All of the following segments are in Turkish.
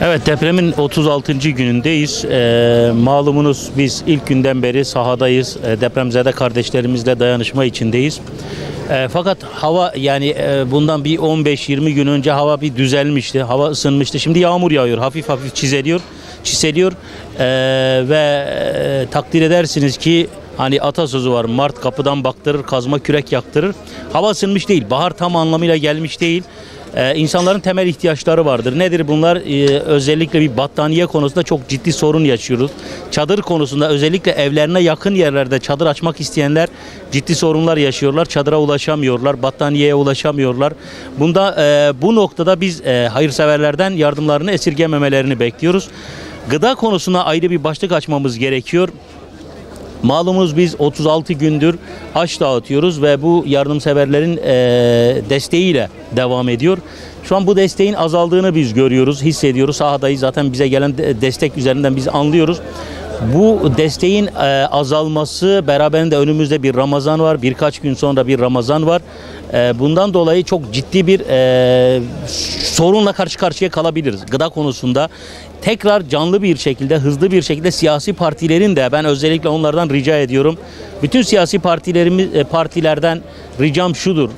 Evet, depremin 36. günündeyiz. Malumunuz biz ilk günden beri sahadayız. Depremzede kardeşlerimizle dayanışma içindeyiz. Fakat hava bundan bir 15-20 gün önce hava bir düzelmişti. Hava ısınmıştı. Şimdi yağmur yağıyor. Hafif hafif çiseliyor. Ve takdir edersiniz ki hani atasözü var. Mart kapıdan baktırır, kazma kürek yaktırır. Hava ısınmış değil. Bahar tam anlamıyla gelmiş değil. İnsanların temel ihtiyaçları vardır. Nedir bunlar? Özellikle bir battaniye konusunda çok ciddi sorun yaşıyoruz. Çadır konusunda özellikle evlerine yakın yerlerde çadır açmak isteyenler ciddi sorunlar yaşıyorlar. Çadıra ulaşamıyorlar, battaniyeye ulaşamıyorlar. Bu noktada biz hayırseverlerden yardımlarını esirgememelerini bekliyoruz. Gıda konusuna ayrı bir başlık açmamız gerekiyor. Malumunuz biz 36 gündür aş dağıtıyoruz ve bu yardımseverlerin desteğiyle devam ediyor. Şu an bu desteğin azaldığını biz görüyoruz, hissediyoruz. Sahadayız, zaten bize gelen destek üzerinden biz anlıyoruz. Bu desteğin azalması beraberinde önümüzde bir Ramazan var. Birkaç gün sonra bir Ramazan var. Bundan dolayı çok ciddi bir sorunla karşı karşıya kalabiliriz gıda konusunda. Tekrar canlı bir şekilde, hızlı bir şekilde siyasi partilerin de, ben özellikle onlardan rica ediyorum. Bütün siyasi partilerden ricam şudur.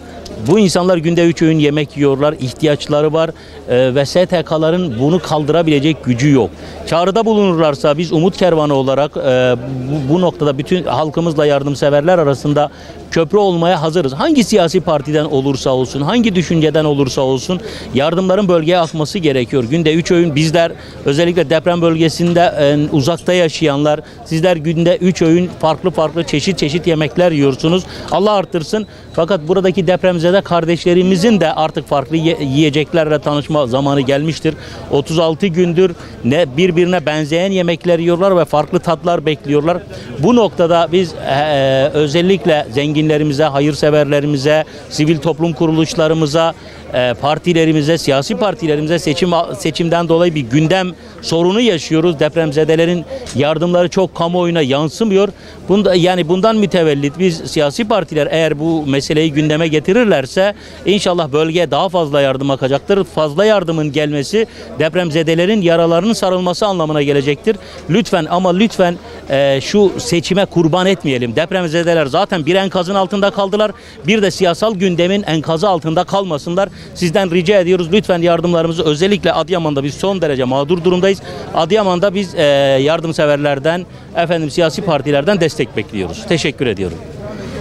Bu insanlar günde 3 öğün yemek yiyorlar, ihtiyaçları var ve STK'ların bunu kaldırabilecek gücü yok. Çağrıda bulunurlarsa biz Umut Kervanı olarak bu noktada bütün halkımızla yardımseverler arasında köprü olmaya hazırız. Hangi siyasi partiden olursa olsun, hangi düşünceden olursa olsun yardımların bölgeye akması gerekiyor. Günde 3 öğün bizler, özellikle deprem bölgesinde uzakta yaşayanlar, sizler günde 3 öğün farklı çeşit yemekler yiyorsunuz. Allah arttırsın. Fakat buradaki depremzede kardeşlerimizin de artık farklı yiyeceklerle tanışma zamanı gelmiştir. 36 gündür birbirine benzeyen yemekler yiyorlar ve farklı tatlar bekliyorlar. Bu noktada biz özellikle zenginlerimize, hayırseverlerimize, sivil toplum kuruluşlarımıza, partilerimize, siyasi partilerimize seçimden dolayı bir gündem sorunu yaşıyoruz. Depremzedelerin yardımları çok kamuoyuna yansımıyor. Bundan mütevellit biz siyasi partiler eğer bu meseleyi gündeme getirirlerse inşallah bölgeye daha fazla yardım akacaktır. Fazla yardımın gelmesi depremzedelerin yaralarının sarılması anlamına gelecektir. Lütfen şu seçime kurban etmeyelim. Depremzedeler zaten bir enkazın altında kaldılar. Bir de siyasal gündemin enkazı altında kalmasınlar. Sizden rica ediyoruz, lütfen yardımlarımızı, özellikle Adıyaman'da biz son derece mağdur durumdayız. Adıyaman'da biz yardımseverlerden, siyasi partilerden destek bekliyoruz. Teşekkür ediyorum.